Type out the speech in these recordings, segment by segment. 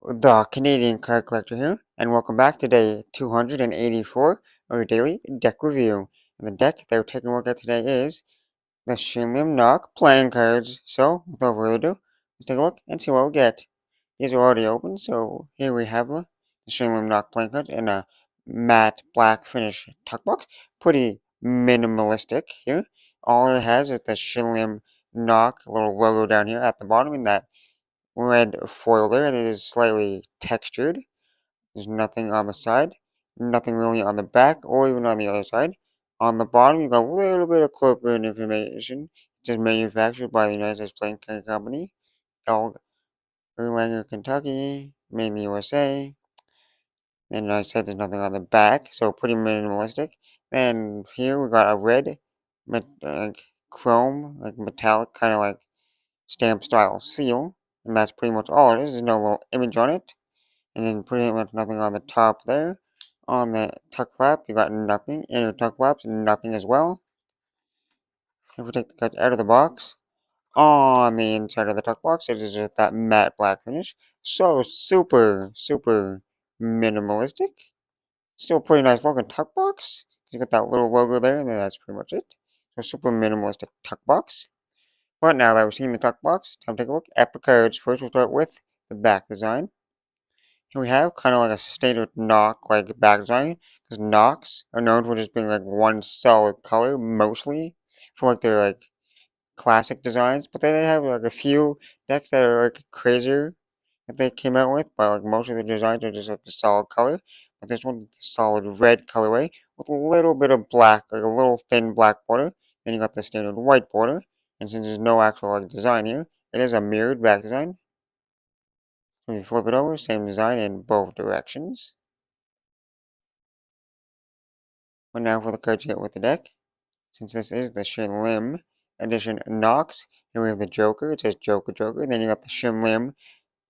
The Canadian Card Collector here, and welcome back to day 284 of our daily deck review. And the deck that we're taking a look at today is the Shin Lim Noc playing cards. So, without further ado, let's take a look and see what we get. These are already open, so here we have the Shin Lim Noc playing cards in a matte black finish tuck box. Pretty minimalistic here. All it has is the Shin Lim Noc little logo down here at the bottom in that red foil there, and it is slightly textured. There's nothing on the side, nothing really on the back or even on the other side. On the bottom, you got a little bit of corporate information. It is manufactured by the United States Playing Card Company, Erlanger, Kentucky, made in the USA. And I said there's nothing on the back, so pretty minimalistic. Then here we got a red, like chrome, like metallic, kind of like stamp style seal, and that's pretty much all it is. There's no little image on it, and then pretty much nothing on the top there. On the tuck flap, you got nothing. Inner tuck flaps, nothing as well. If we take the cards out of the box, on the inside of the tuck box, it is just that matte black finish. So super minimalistic. Still pretty nice looking tuck box. You got that little logo there, and then that's pretty much it. So super minimalistic tuck box. But now that we've seen the tuck box, time to take a look at the cards. First, we'll start with the back design. Here we have kind of like a standard Noc like back design, because Nocs are known for just being like one solid color mostly, for like their like classic designs. But then they have like a few decks that are like crazier that they came out with, but like most of the designs are just like a solid color. But this one is a solid red colorway with a little bit of black, like a little thin black border. Then you got the standard white border. And since there's no actual like design here, it is a mirrored back design. When you flip it over, same design in both directions. But now for the cards you get with the deck. Since this is the Shin Lim edition Nox, here we have the Joker. It says Joker Joker. Then you got the Shin Lim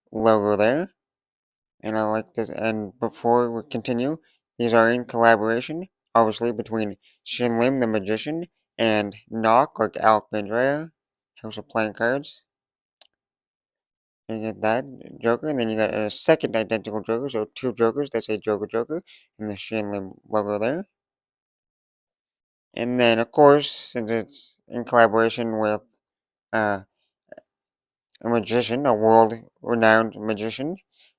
logo there. And I like this. And before we continue, these are in collaboration, obviously, between Shin Lim the Magician and Noc, like Alec Bandrea, House of Playing Cards. You get that Joker, and then you got a second identical Joker, so two Jokers that say Joker Joker, and the Shin Lim logo there. And then, of course, since it's in collaboration with uh, a magician, a world-renowned magician,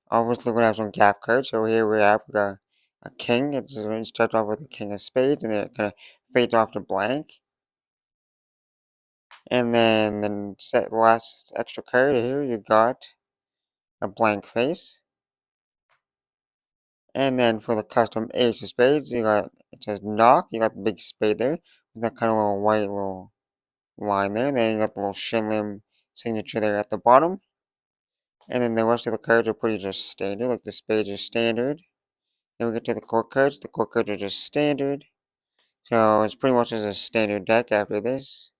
obviously we're gonna have some gap cards. So here we have a king. It starts off with a king of spades, and then it kind of fades off to blank. And then the last extra card here, you got a blank face. And then for the custom ace of spades, you got, it says knock, you got the big spade there, with that kind of little white little line there. And then you got the little Shin Lim signature there at the bottom. And then the rest of the cards are pretty just standard, like the spades are standard. Then we get to the court cards. The court cards are just standard. So it's pretty much just a standard deck after this.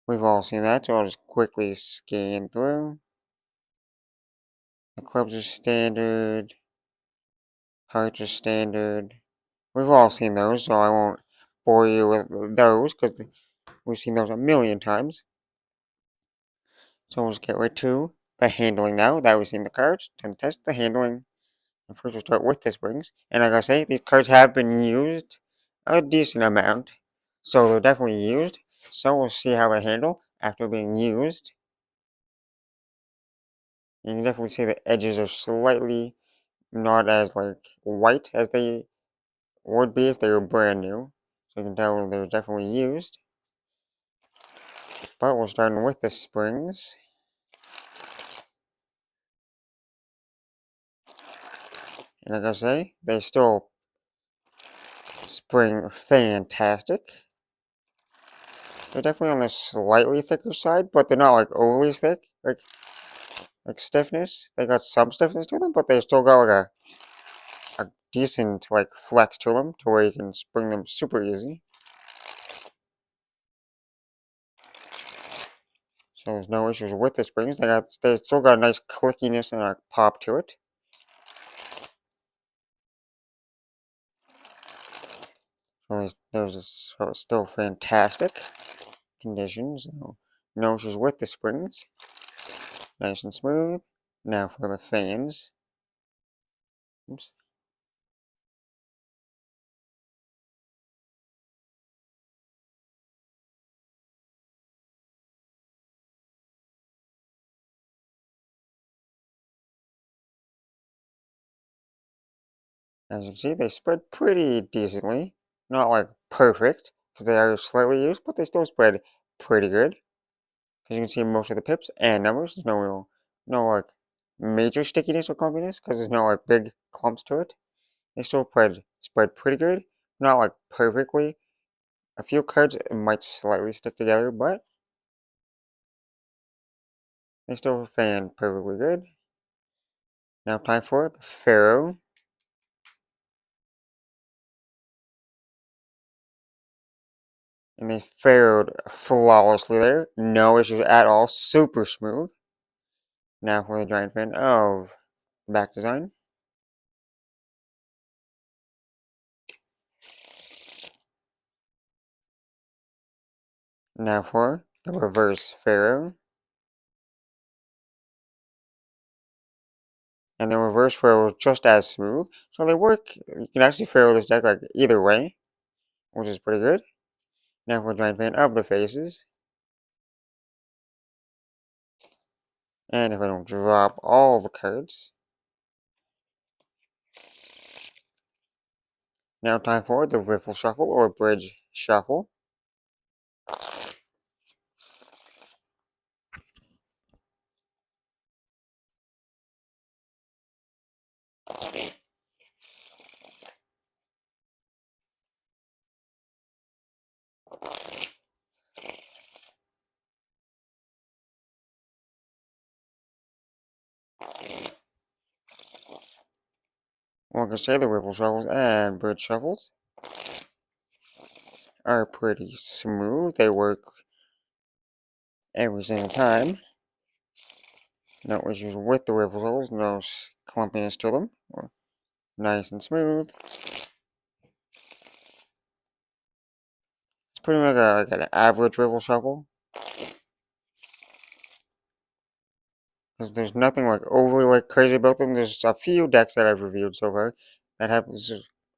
We've all seen that, so I'll just quickly scan through. The clubs are standard. Hearts are standard. We've all seen those, so I won't bore you with those, because we've seen those a million times. So we'll just get right to the handling now that we've seen the cards. Time to test the handling. And first we'll start with the springs. And like I say, these cards have been used a decent amount. So they're definitely used. So we'll see how they handle after being used. And you can definitely see the edges are slightly not as like white as they would be if they were brand new. So you can tell they're definitely used. But we're starting with the springs. And like I say, they still spring fantastic. They're definitely on the slightly thicker side, but they're not like overly thick, like stiffness. They got some stiffness to them, but they still got like a decent like flex to them, to where you can spring them super easy. So there's no issues with the springs. They still got a nice clickiness and a pop to it. So there's still fantastic conditions. So no issues with the springs. Nice and smooth. Now for the fans. Oops. As you can see, they spread pretty decently. Not like perfect, because they are slightly used, but they still spread pretty good. As you can see, most of the pips and numbers, there's no like major stickiness or clumpiness, because there's no like big clumps to it. They still spread pretty good. Not like perfectly. A few cards might slightly stick together, but they still fan perfectly good. Now time for the Pharaoh. And they fared flawlessly there. No issues at all. Super smooth. Now for the giant fan of back design. Now for the reverse Pharaoh. And the reverse Pharaoh is just as smooth. So they work, you can actually Pharaoh this deck like either way, which is pretty good. Now for the giant fan of the faces. And if I don't drop all the cards. Now time for the Riffle Shuffle or Bridge Shuffle. Like I say, the Riffle Shuffles and Bridge Shuffles are pretty smooth. They work every single time. No issues with the Riffle Shuffles, no clumpiness to them. Nice and smooth. It's pretty much like an average Riffle Shuffle. Because there's nothing like overly like crazy about them. There's a few decks that I've reviewed so far that have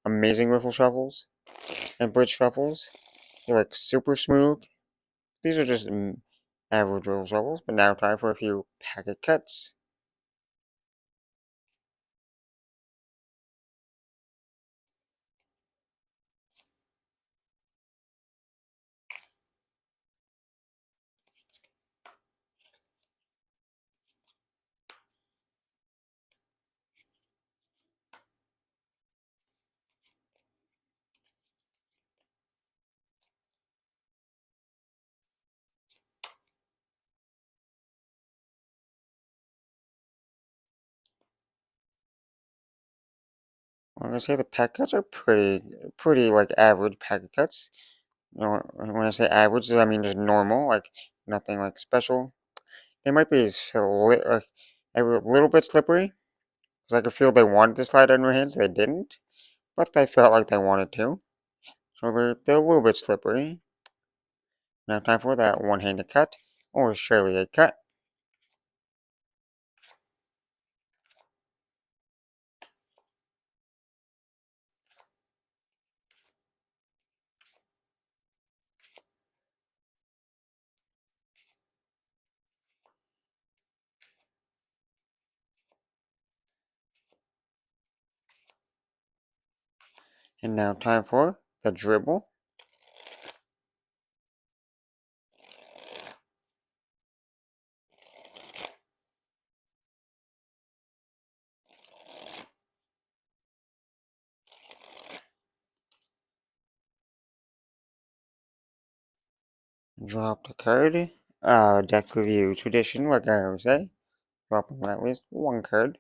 amazing Riffle Shuffles and Bridge Shuffles. They're like super smooth. These are just average Riffle Shuffles. But now time for a few packet cuts. Like I say, the packet cuts are pretty like average packet cuts. You know, when I say average, I mean just normal, like nothing like special. They might be a little bit slippery, because I could feel they wanted to slide on your hands. They didn't, but they felt like they wanted to. So they're a little bit slippery. Now time for that one-handed cut, or surely a cut. And now time for the dribble. Drop the card. Deck review tradition, like I always say. Dropping at least one card.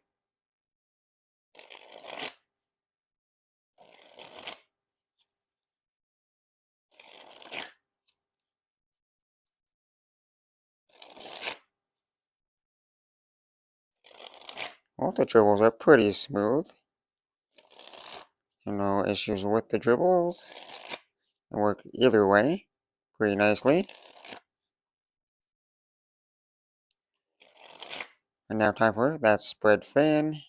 Well, the dribbles are pretty smooth. No issues with the dribbles. They work either way pretty nicely. And now time for that spread fan.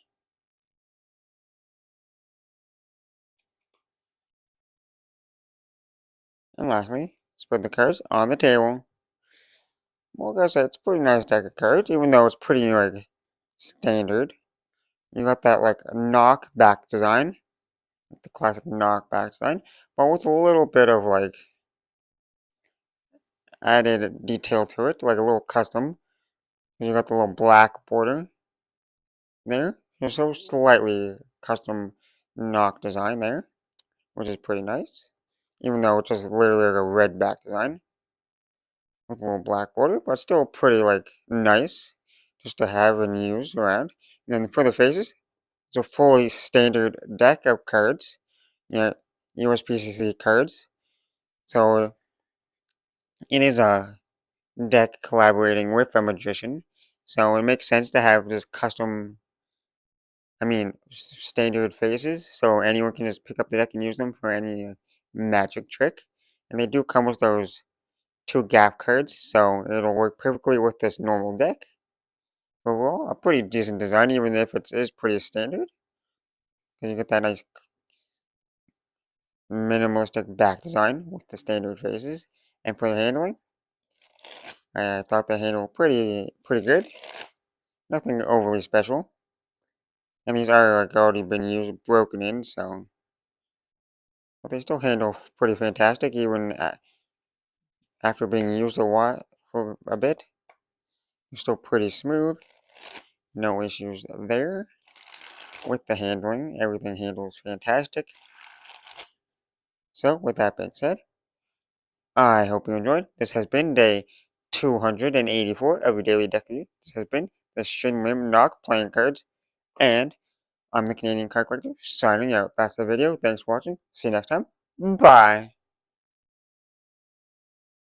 And lastly, spread the cards on the table. Well, like I said, it's a pretty nice deck of cards, even though it's pretty, like, standard. You got that, like, knock back design, like the classic knock back design, but with a little bit of, like, added detail to it, like a little custom. You got the little black border there. There's so slightly custom knock design there, which is pretty nice. Even though it's just literally like a red back design with a little black border, but still pretty like nice just to have and use around. And then for the faces, it's a fully standard deck of cards, yeah, USPCC cards. So it is a deck collaborating with a magician. So it makes sense to have just custom, standard faces. So anyone can just pick up the deck and use them for any magic trick. And they do come with those two gap cards, so it'll work perfectly with this normal deck. Overall, a pretty decent design, even if it is pretty standard. You get that nice minimalistic back design with the standard faces. And for the handling, I thought the handle pretty good. Nothing overly special. And these are like already been used, broken in, so but they still handle pretty fantastic, even after being used a while for a bit. They're still pretty smooth. No issues there with the handling. Everything handles fantastic. So, with that being said, I hope you enjoyed. This has been day 284 of your daily deck review. This has been the Shin Lim Noc playing cards, and I'm the Canadian Card Collector signing out. That's the video. Thanks for watching. See you next time. Bye.